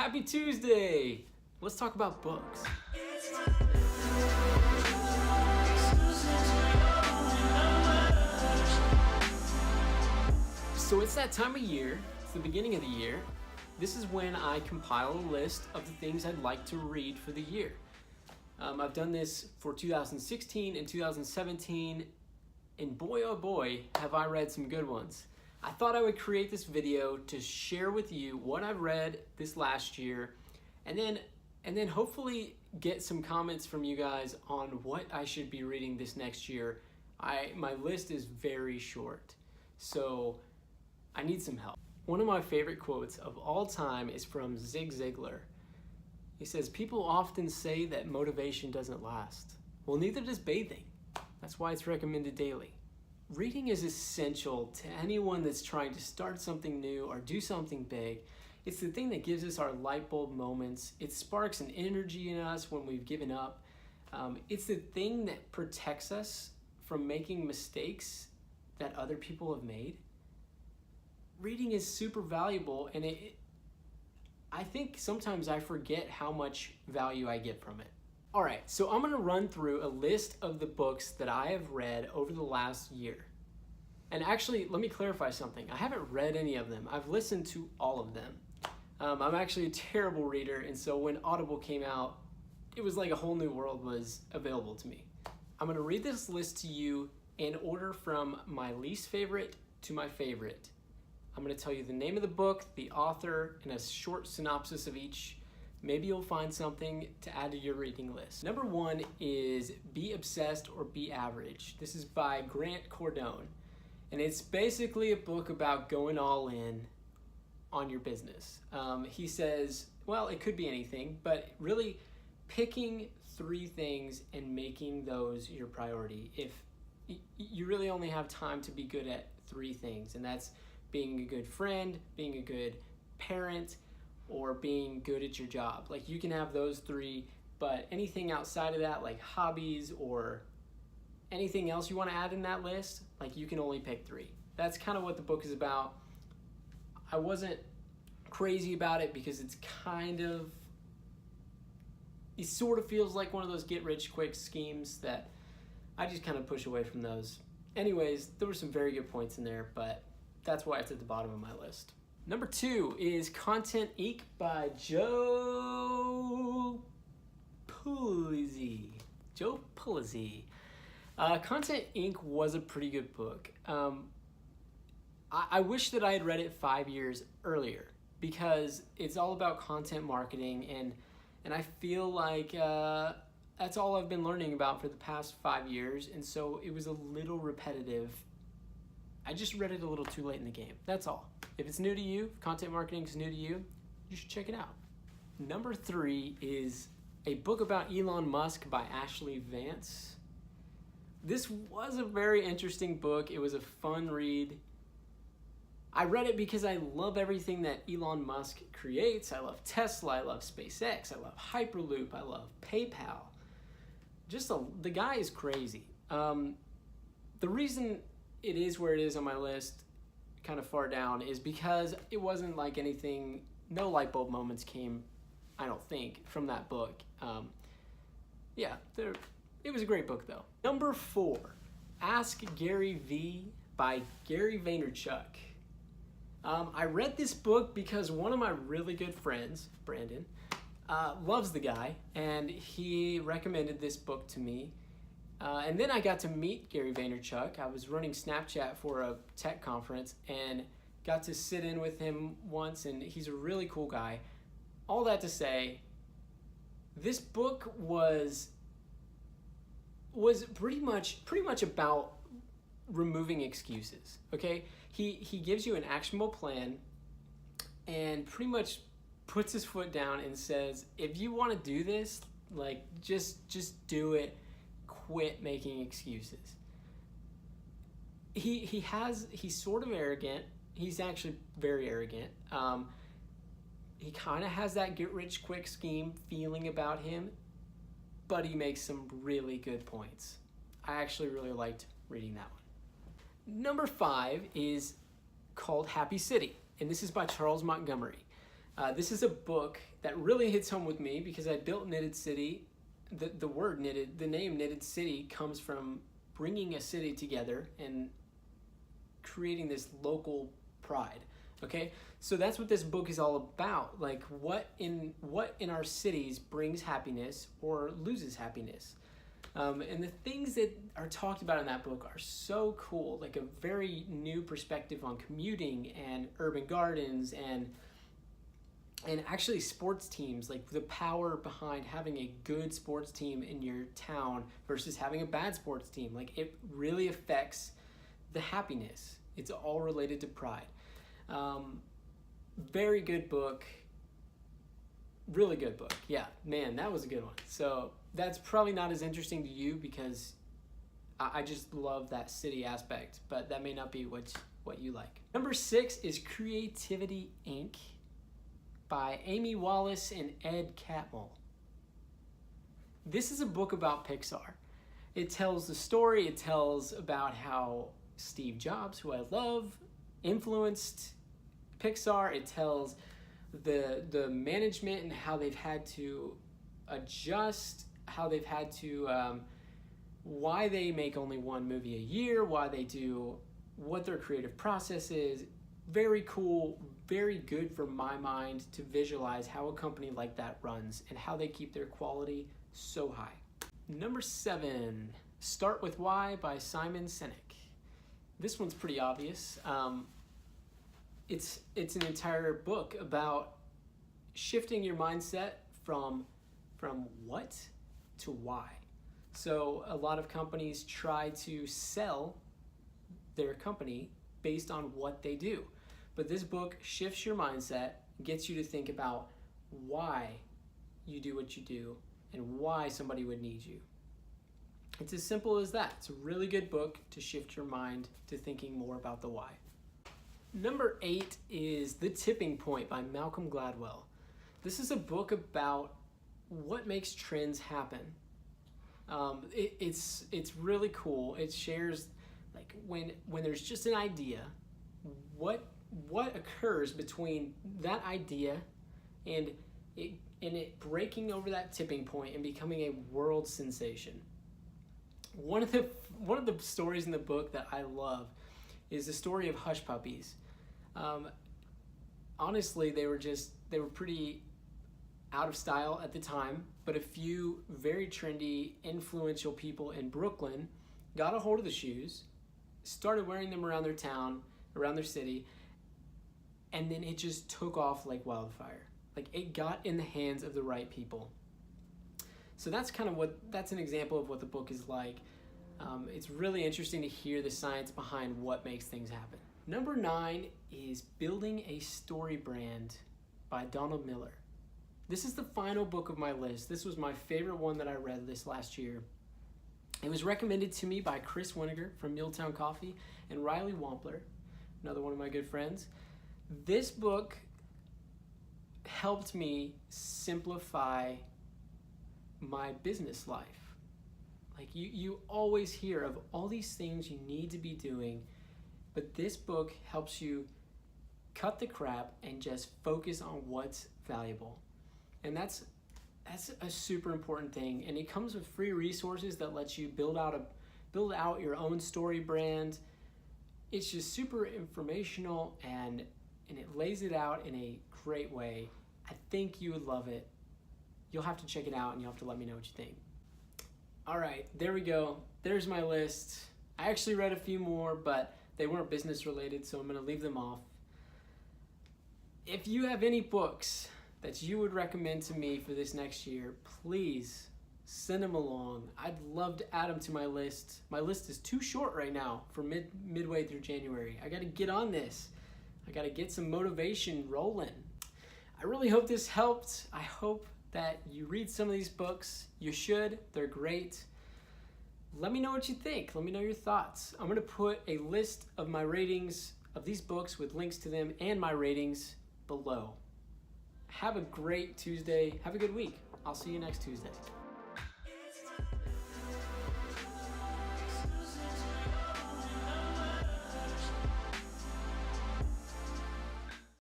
Happy Tuesday! Let's talk about books. So it's that time of year, it's the beginning of the year. This is when I compile a list of the things I'd like to read for the year. I've done this for 2016 and 2017, and boy oh boy, have I read some good ones. I thought I would create this video to share with you what I've read this last year, and then hopefully get some comments from you guys on what I should be reading this next year. My list is very short, so I need some help. One of my favorite quotes of all time is from Zig Ziglar. He says, "People often say that motivation doesn't last. Well, neither does bathing. That's why it's recommended daily." Reading is essential to anyone that's trying to start something new or do something big. It's the thing that gives us our light bulb moments. It sparks an energy in us when we've given up. It's the thing that protects us from making mistakes that other people have made. Reading is super valuable, and I think sometimes I forget how much value I get from it. All right, so I'm gonna run through a list of the books that I have read over the last year. And actually, let me clarify something. I haven't read any of them. I've listened to all of them. I'm actually a terrible reader, and so when Audible came out, it was like a whole new world was available to me. I'm gonna read this list to you in order from my least favorite to my favorite. I'm gonna tell you the name of the book, the author, and a short synopsis of each. Maybe you'll find something to add to your reading list. Number one is Be Obsessed or Be Average. This is by Grant Cardone. And it's basically a book about going all in on your business. He says, well, it could be anything, but really picking 3 things and making those your priority. If you really only have time to be good at 3 things, and that's being a good friend, being a good parent, or being good at your job. Like, you can have those 3, but anything outside of that, like hobbies or anything else you want to add in that list, like, you can only pick 3. That's kind of what the book is about. I wasn't crazy about it because it sort of feels like one of those get rich quick schemes that I just kind of push away from those. Anyways, there were some very good points in there, but that's why it's at the bottom of my list. Number 2 is Content Inc. by Joe Pulizi. Content Inc. was a pretty good book. I wish that I had read it 5 years earlier because it's all about content marketing, and I feel like that's all I've been learning about for the past 5 years, and so it was a little repetitive. I just read it a little too late in the game. That's all. If it's new to you, if content marketing is new to you, you should check it out. Number 3 is a book about Elon Musk by Ashlee, Vance. This was a very interesting book. It was a fun read. I read it because I love everything that Elon Musk creates. I love Tesla, I love SpaceX, I love Hyperloop, I love PayPal. The guy is crazy. The reason it is where it is on my list, kind of far down, is because it wasn't like anything, no light bulb moments came, I don't think, from that book. It was a great book though. Number 4, Ask Gary V by Gary Vaynerchuk. I read this book because one of my really good friends, Brandon, loves the guy, and he recommended this book to me. And then I got to meet Gary Vaynerchuk. I was running Snapchat for a tech conference and got to sit in with him once, and he's a really cool guy. All that to say, this book was pretty much about removing excuses, okay? He gives you an actionable plan and pretty much puts his foot down and says, if you want to do this, like, just do it. Quit making excuses. He's sort of arrogant. He's actually very arrogant. He kind of has that get rich quick scheme feeling about him, but he makes some really good points. I actually really liked reading that one. Number 5 is called Happy City, and this is by Charles Montgomery. This is a book that really hits home with me because I built Knitted City. The word knitted, the name Knitted City comes from bringing a city together and creating this local pride. Okay, so that's what this book is all about. Like what in our cities brings happiness or loses happiness. And the things that are talked about in that book are so cool, like a very new perspective on commuting and urban gardens and actually sports teams, like the power behind having a good sports team in your town versus having a bad sports team. Like it really affects the happiness. It's all related to pride. Very good book. Really good book. Yeah, man, that was a good one. So that's probably not as interesting to you because I just love that city aspect, but that may not be what you like. Number 6 is Creativity Inc. by Amy Wallace and Ed Catmull. This is a book about Pixar. It tells the story, it tells about how Steve Jobs, who I love, influenced Pixar. It tells the management and how they've had to adjust, how they've had to, why they make only one movie a year, why they do, what their creative process is. Very cool, very good for my mind to visualize how a company like that runs and how they keep their quality so high. Number 7, Start With Why by Simon Sinek. This one's pretty obvious. It's an entire book about shifting your mindset from what to why. So a lot of companies try to sell their company based on what they do. But this book shifts your mindset, gets you to think about why you do what you do and why somebody would need you. It's as simple as that. It's a really good book to shift your mind to thinking more about the why. Number 8 is The Tipping Point by Malcolm Gladwell. This is a book about what makes trends happen. It's really cool. It shares like when there's just an idea, what occurs between that idea and it breaking over that tipping point and becoming a world sensation. One of the stories in the book that I love is the story of hush puppies. Honestly, they were pretty out of style at the time, but a few very trendy, influential people in Brooklyn got a hold of the shoes, started wearing them around their town, around their city, and then it just took off like wildfire. Like it got in the hands of the right people. So that's an example of what the book is like. It's really interesting to hear the science behind what makes things happen. Number 9 is Building a Storybrand by Donald Miller. This is the final book of my list. This was my favorite one that I read this last year. It was recommended to me by Chris Winiger from Milltown Coffee and Riley Wampler, another one of my good friends. This book helped me simplify my business life. Like you always hear of all these things you need to be doing, but this book helps you cut the crap and just focus on what's valuable. And that's a super important thing. And it comes with free resources that lets you build out your own story brand. It's just super informational and it lays it out in a great way. I think you would love it. You'll have to check it out and you'll have to let me know what you think. All right, there we go. There's my list. I actually read a few more, but they weren't business related, so I'm gonna leave them off. If you have any books that you would recommend to me for this next year, please send them along. I'd love to add them to my list. My list is too short right now for midway through January. I gotta get on this. I gotta get some motivation rolling. I really hope this helped. I hope that you read some of these books. You should, they're great. Let me know what you think. Let me know your thoughts. I'm gonna put a list of my ratings of these books with links to them and my ratings below. Have a great Tuesday. Have a good week. I'll see you next Tuesday.